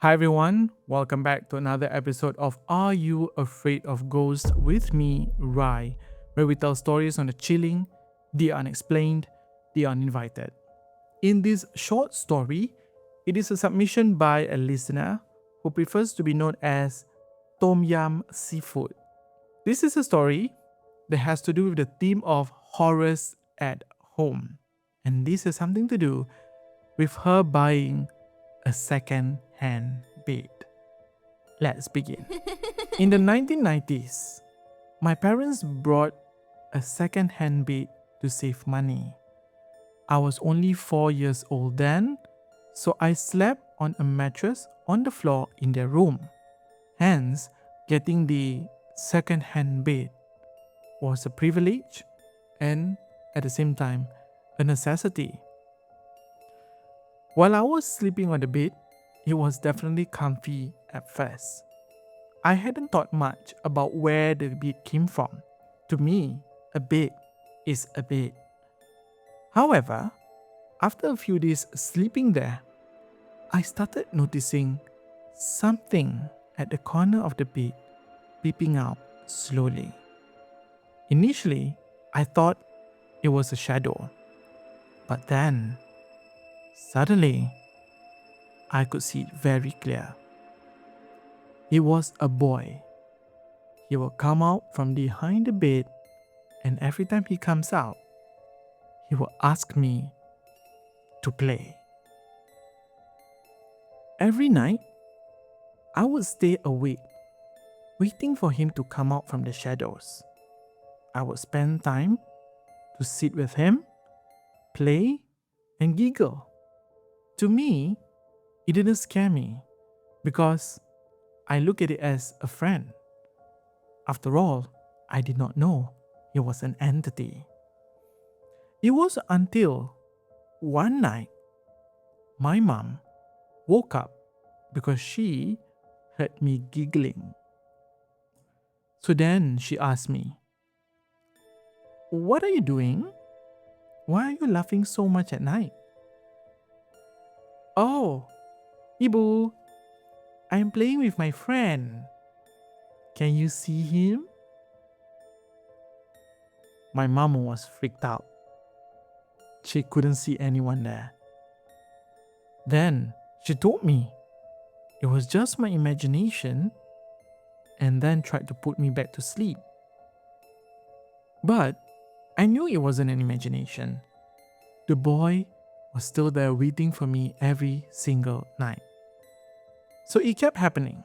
Hi everyone, welcome back to another episode of Are You Afraid of Ghosts with me, Rai, where we tell stories on the chilling, the unexplained, the uninvited. In this short story, it is a submission by a listener who prefers to be known as Tom Yam Seafood. This is a story that has to do with the theme of horrors at home. And this has something to do with her buying a second hand bed. Let's begin. In the 1990s, my parents brought a second hand bed to save money. I was only 4 years old then, so I slept on a mattress on the floor in their room. Hence, getting the second hand bed was a privilege and at the same time a necessity. While I was sleeping on the bed, it was definitely comfy at first. I hadn't thought much about where the bed came from. To me, a bed is a bed. However, after a few days sleeping there, I started noticing something at the corner of the bed peeping out slowly. Initially, I thought it was a shadow, but then suddenly I could see it very clear. It was a boy. He will come out from behind the bed, and every time he comes out, he will ask me to play. Every night, I would stay awake, waiting for him to come out from the shadows. I would spend time to sit with him, play, and giggle. To me, it didn't scare me because I look at it as a friend. After all, I did not know he was an entity. It was until one night my mom woke up because she heard me giggling. So then she asked me, "What are you doing? Why are you laughing so much at night?" "Oh, Ibu, I'm playing with my friend. Can you see him?" My mom was freaked out. She couldn't see anyone there. Then she told me it was just my imagination and then tried to put me back to sleep. But I knew it wasn't an imagination. The boy was still there waiting for me every single night. So it kept happening.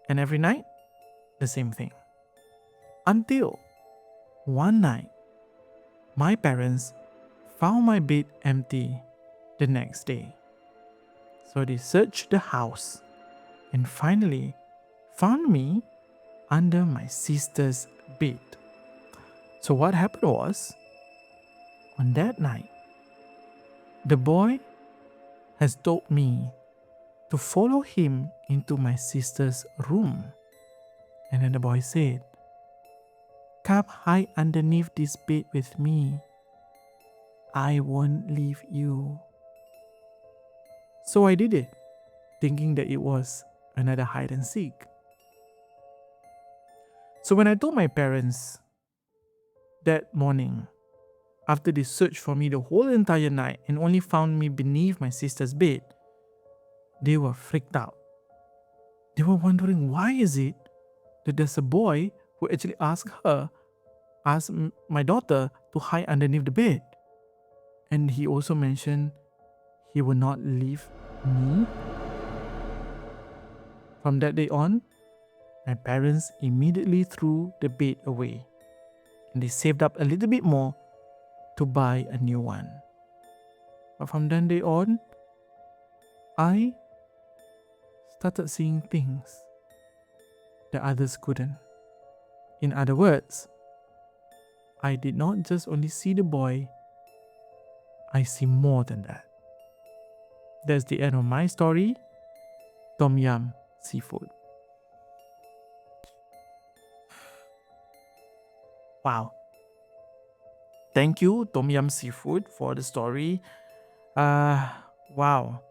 And every night, the same thing. Until one night, my parents found my bed empty the next day. So they searched the house and finally found me under my sister's bed. So what happened was, on that night, the boy has told me to follow him into my sister's room. And then the boy said, "Come hide underneath this bed with me. I won't leave you." So I did it, thinking that it was another hide and seek. So when I told my parents that morning, after they searched for me the whole entire night and only found me beneath my sister's bed, they were freaked out. They were wondering, why is it that there's a boy who actually asked my daughter to hide underneath the bed. And he also mentioned he would not leave me. From that day on, my parents immediately threw the bed away and they saved up a little bit more to buy a new one. But from that day on, I started seeing things that others couldn't. In other words, I did not just only see the boy, I see more than that. That's the end of my story. Tom Yam Seafood. Wow. Thank you, Tom Yam Seafood, for the story. Wow.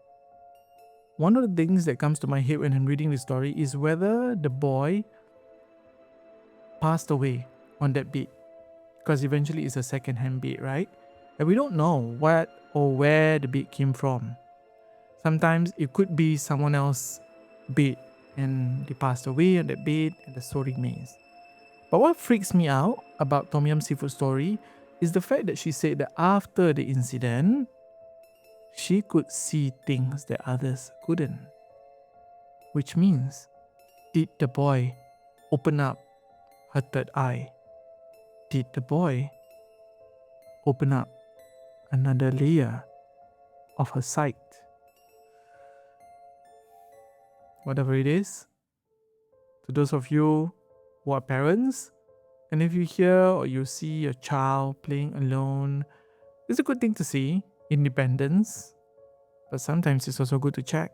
one of the things that comes to my head when I'm reading this story is whether the boy passed away on that bed, because eventually it's a second-hand bed, right? And we don't know what or where the bed came from. Sometimes it could be someone else's bed and they passed away on that bed and the story remains. But what freaks me out about Tom Yum Seafood story is the fact that she said that after the incident, she could see things that others couldn't. Which means, did the boy open up her third eye? Did the boy open up another layer of her sight? Whatever it is, to those of you who are parents, and if you hear or you see your child playing alone, it's a good thing to see, independence, but sometimes it's also good to check.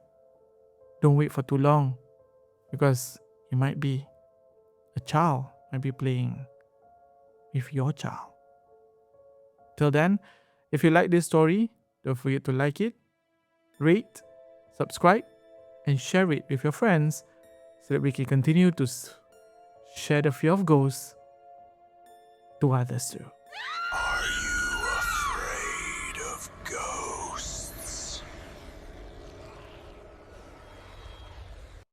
Don't wait for too long, because it might be a child might be playing with your child. Till then, if you like this story, don't forget to like it, rate, subscribe, and share it with your friends so that we can continue to share the fear of ghosts to others too.